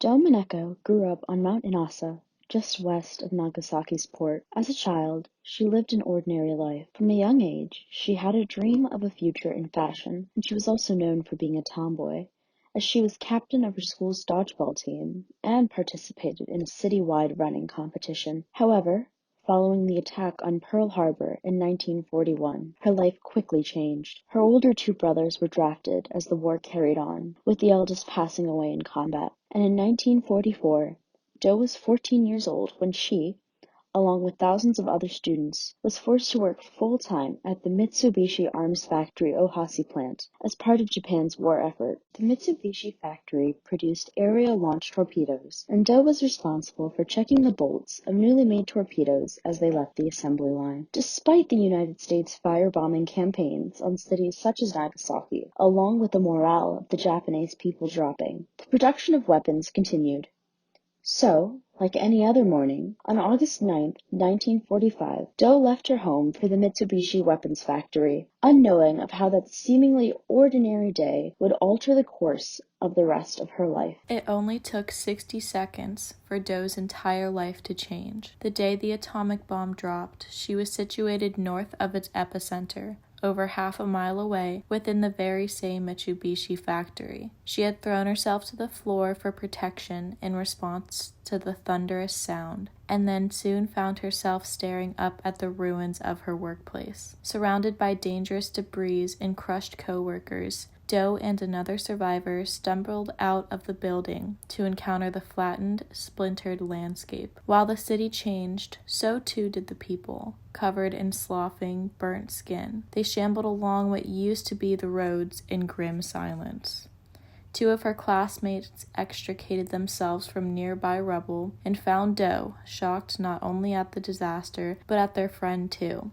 Mineko grew up on Mount Inasa, just west of Nagasaki's port. As a child, she lived an ordinary life. From a young age, she had a dream of a future in fashion, and she was also known for being a tomboy, as she was captain of her school's dodgeball team and participated in a city-wide running competition. However, following the attack on Pearl Harbor in 1941, her life quickly changed. Her older two brothers were drafted as the war carried on, with the eldest passing away in combat. And in 1944, Do was 14 years old when she, along with thousands of other students, was forced to work full-time at the Mitsubishi Arms Factory Ohasi plant as part of Japan's war effort. The Mitsubishi factory produced area-launched torpedoes, and Do was responsible for checking the bolts of newly made torpedoes as they left the assembly line. Despite the United States firebombing campaigns on cities such as Nagasaki, along with the morale of the Japanese people dropping, the production of weapons continued. So, like any other morning, on August 9, 1945, Do left her home for the Mitsubishi weapons factory, unknowing of how that seemingly ordinary day would alter the course of the rest of her life. It only took 60 seconds for Do's entire life to change. The day the atomic bomb dropped, she was situated north of its epicenter, over half a mile away, within the very same Mitsubishi factory. She had thrown herself to the floor for protection in response to the thunderous sound, and then soon found herself staring up at the ruins of her workplace. Surrounded by dangerous debris and crushed co-workers, Do and another survivor stumbled out of the building to encounter the flattened, splintered landscape. While the city changed, so too did the people, covered in sloughing, burnt skin. They shambled along what used to be the roads in grim silence. Two of her classmates extricated themselves from nearby rubble and found Do, shocked not only at the disaster, but at their friend too.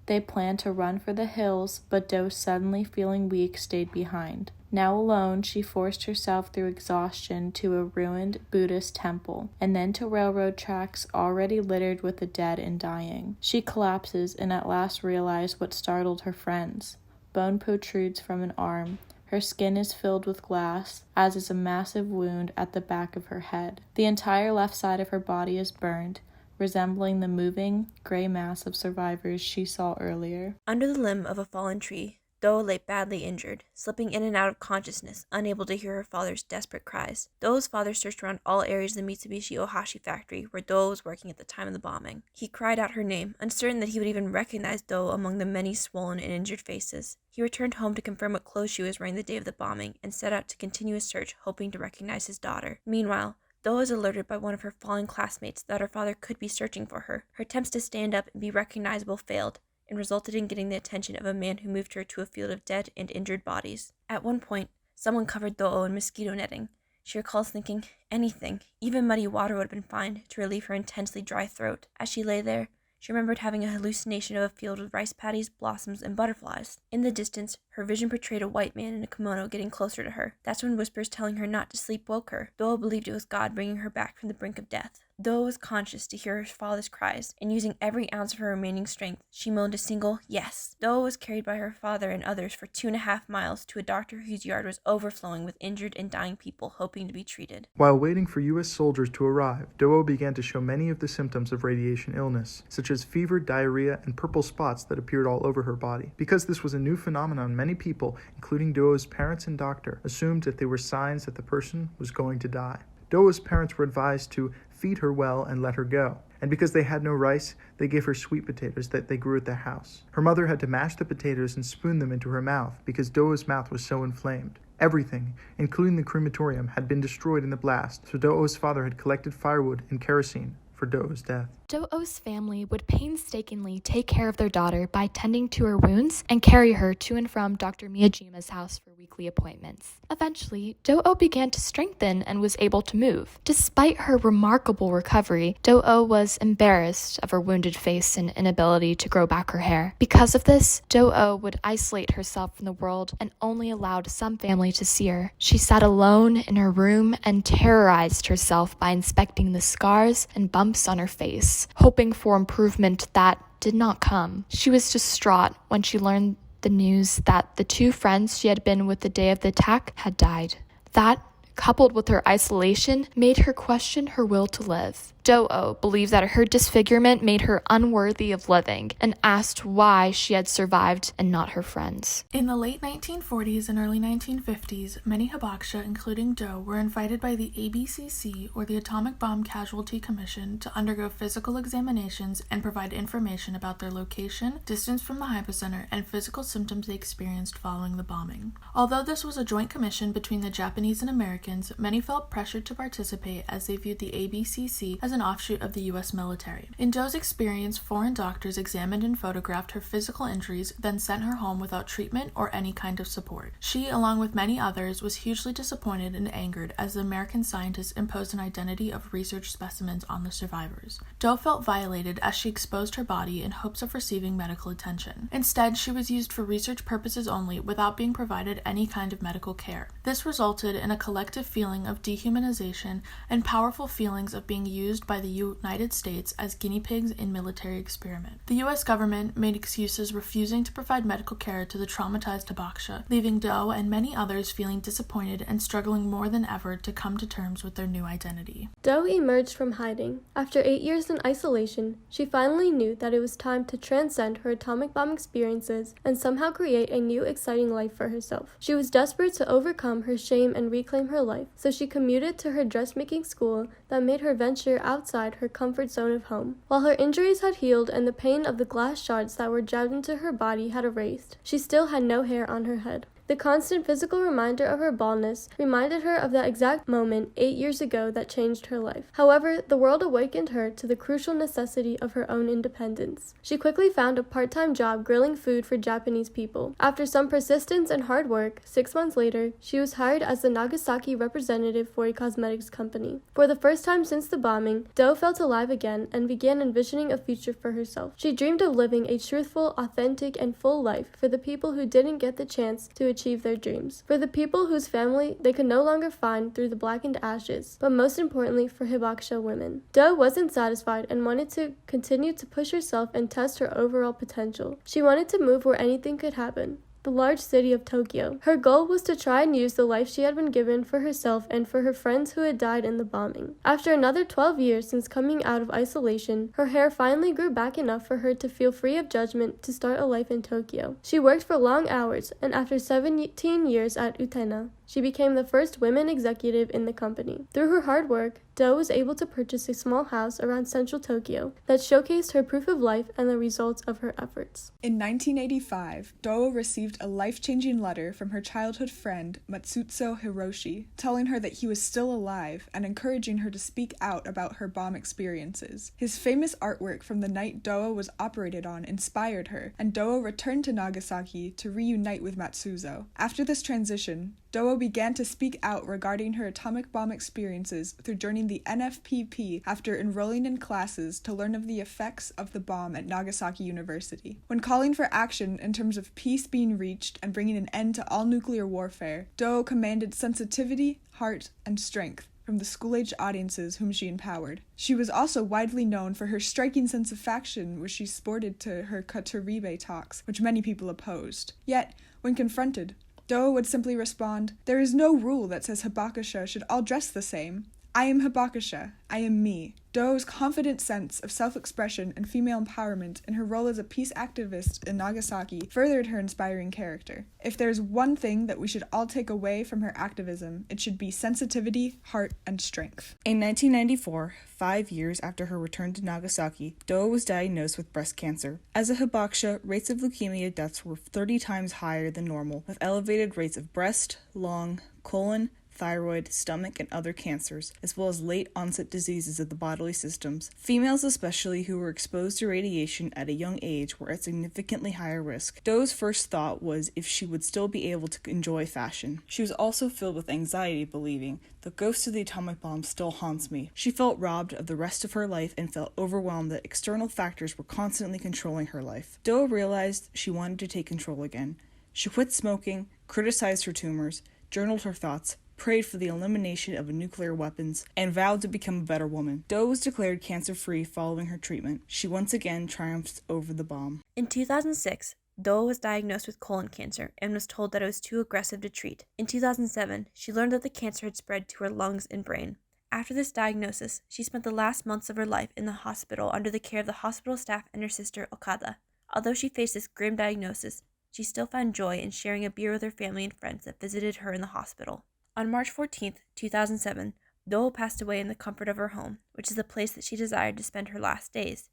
They planned to run for the hills, but Do, suddenly feeling weak, stayed behind. Now alone, she forced herself through exhaustion to a ruined Buddhist temple, and then to railroad tracks already littered with the dead and dying. She collapses and at last realizes what startled her friends. Bone protrudes from an arm. Her skin is filled with glass, as is a massive wound at the back of her head. The entire left side of her body is burned, resembling the moving, gray mass of survivors she saw earlier. Under the limb of a fallen tree, Do lay badly injured, slipping in and out of consciousness, unable to hear her father's desperate cries. Do's father searched around all areas of the Mitsubishi Ohashi factory where Do was working at the time of the bombing. He cried out her name, uncertain that he would even recognize Do among the many swollen and injured faces. He returned home to confirm what clothes she was wearing the day of the bombing, and set out to continue his search, hoping to recognize his daughter. Meanwhile, Do was alerted by one of her fallen classmates that her father could be searching for her. Her attempts to stand up and be recognizable failed, and resulted in getting the attention of a man who moved her to a field of dead and injured bodies. At one point, someone covered Do in mosquito netting. She recalls thinking, anything, even muddy water would have been fine to relieve her intensely dry throat. As she lay there, she remembered having a hallucination of a field with rice paddies, blossoms, and butterflies. In the distance, her vision portrayed a white man in a kimono getting closer to her. That's when whispers telling her not to sleep woke her. Do believed it was God bringing her back from the brink of death. Do was conscious to hear her father's cries, and using every ounce of her remaining strength, she moaned a single yes. Do was carried by her father and others for 2.5 miles to a doctor whose yard was overflowing with injured and dying people hoping to be treated. While waiting for U.S. soldiers to arrive, Do began to show many of the symptoms of radiation illness, such as fever, diarrhea, and purple spots that appeared all over her body. Because this was a new phenomenon, many people, including Do's parents and doctor, assumed that they were signs that the person was going to die. Do's parents were advised to feed her well and let her go. And because they had no rice, they gave her sweet potatoes that they grew at their house. Her mother had to mash the potatoes and spoon them into her mouth because Do's mouth was so inflamed. Everything, including the crematorium, had been destroyed in the blast, so Do's father had collected firewood and kerosene for Do's death. Do-O's family would painstakingly take care of their daughter by tending to her wounds and carry her to and from Dr. Miyajima's house for weekly appointments. Eventually, Do-O began to strengthen and was able to move. Despite her remarkable recovery, Do-O was embarrassed of her wounded face and inability to grow back her hair. Because of this, Do-O would isolate herself from the world and only allowed some family to see her. She sat alone in her room and terrorized herself by inspecting the scars and bumps on her face, hoping for improvement that did not come. She was distraught when she learned the news that the 2 friends she had been with the day of the attack had died. That coupled with her isolation, made her question her will to live. Do-Oh believed that her disfigurement made her unworthy of living and asked why she had survived and not her friends. In the late 1940s and early 1950s, many hibakusha, including Do, were invited by the ABCC, or the Atomic Bomb Casualty Commission, to undergo physical examinations and provide information about their location, distance from the hypocenter, and physical symptoms they experienced following the bombing. Although this was a joint commission between the Japanese and Americans, many felt pressured to participate as they viewed the ABCC as an offshoot of the U.S. military. In Do's experience, foreign doctors examined and photographed her physical injuries, then sent her home without treatment or any kind of support. She, along with many others, was hugely disappointed and angered as the American scientists imposed an identity of research specimens on the survivors. Do felt violated as she exposed her body in hopes of receiving medical attention. Instead, she was used for research purposes only without being provided any kind of medical care. This resulted in a collective feeling of dehumanization and powerful feelings of being used by the United States as guinea pigs in military experiment. The U.S. government made excuses refusing to provide medical care to the traumatized hibakusha, leaving Do and many others feeling disappointed and struggling more than ever to come to terms with their new identity. Do emerged from hiding. After 8 years in isolation, she finally knew that it was time to transcend her atomic bomb experiences and somehow create a new exciting life for herself. She was desperate to overcome her shame and reclaim her life, so she commuted to her dressmaking school that made her venture outside her comfort zone of home. While her injuries had healed and the pain of the glass shards that were jabbed into her body had erased, she still had no hair on her head. The constant physical reminder of her baldness reminded her of that exact moment 8 years ago that changed her life. However, the world awakened her to the crucial necessity of her own independence. She quickly found a part-time job grilling food for Japanese people. After some persistence and hard work, 6 months later, she was hired as the Nagasaki representative for a cosmetics company. For the first time since the bombing, Do felt alive again and began envisioning a future for herself. She dreamed of living a truthful, authentic, and full life for the people who didn't get the chance to achieve their dreams, for the people whose family they could no longer find through the blackened ashes, but most importantly for hibakusha women. Do wasn't satisfied and wanted to continue to push herself and test her overall potential. She wanted to move where anything could happen, the large city of Tokyo. Her goal was to try and use the life she had been given for herself and for her friends who had died in the bombing. After another 12 years since coming out of isolation, her hair finally grew back enough for her to feel free of judgment to start a life in Tokyo. She worked for long hours, and after 17 years at Utena, she became the first women executive in the company. Through her hard work, Do was able to purchase a small house around central Tokyo that showcased her proof of life and the results of her efforts. In 1985, Do received a life-changing letter from her childhood friend Matsutsu Hiroshi, telling her that he was still alive and encouraging her to speak out about her bomb experiences. His famous artwork from the night Do was operated on inspired her, and Do returned to Nagasaki to reunite with Matsuzo. After this transition, Do began to speak out regarding her atomic bomb experiences through joining the NFPP after enrolling in classes to learn of the effects of the bomb at Nagasaki University. When calling for action in terms of peace being reached and bringing an end to all nuclear warfare, Do commanded sensitivity, heart, and strength from the school-age audiences whom she empowered. She was also widely known for her striking sense of fashion, which she sported to her Kataribe talks, which many people opposed. Yet, when confronted, Do would simply respond, "There is no rule that says hibakusha should all dress the same. I am hibakusha. I am me." Do's confident sense of self-expression and female empowerment in her role as a peace activist in Nagasaki furthered her inspiring character. If there's one thing that we should all take away from her activism, it should be sensitivity, heart, and strength. In 1994, 5 years after her return to Nagasaki, Do was diagnosed with breast cancer. As a hibakusha, rates of leukemia deaths were 30 times higher than normal, with elevated rates of breast, lung, colon, thyroid, stomach, and other cancers, as well as late-onset diseases of the bodily systems. Females especially who were exposed to radiation at a young age were at significantly higher risk. Do's first thought was if she would still be able to enjoy fashion. She was also filled with anxiety, believing, "The ghost of the atomic bomb still haunts me." She felt robbed of the rest of her life and felt overwhelmed that external factors were constantly controlling her life. Do realized she wanted to take control again. She quit smoking, criticized her tumors, journaled her thoughts, prayed for the elimination of nuclear weapons, and vowed to become a better woman. Do was declared cancer-free following her treatment. She once again triumphed over the bomb. In 2006, Dou was diagnosed with colon cancer and was told that it was too aggressive to treat. In 2007, she learned that the cancer had spread to her lungs and brain. After this diagnosis, she spent the last months of her life in the hospital under the care of the hospital staff and her sister Okada. Although she faced this grim diagnosis, she still found joy in sharing a beer with her family and friends that visited her in the hospital. On March 14, 2007, Dou passed away in the comfort of her home, which is the place that she desired to spend her last days.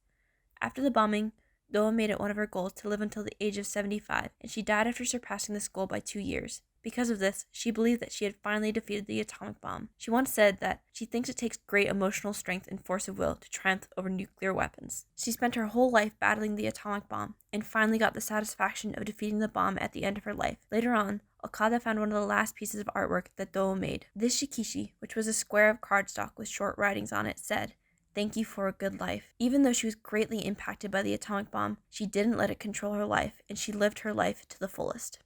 After the bombing, Dou made it one of her goals to live until the age of 75, and she died after surpassing this goal by 2 years. Because of this, she believed that she had finally defeated the atomic bomb. She once said that she thinks it takes great emotional strength and force of will to triumph over nuclear weapons. She spent her whole life battling the atomic bomb, and finally got the satisfaction of defeating the bomb at the end of her life. Later on, Okada found one of the last pieces of artwork that Dou made. This shikishi, which was a square of cardstock with short writings on it, said, "Thank you for a good life." Even though she was greatly impacted by the atomic bomb, she didn't let it control her life, and she lived her life to the fullest.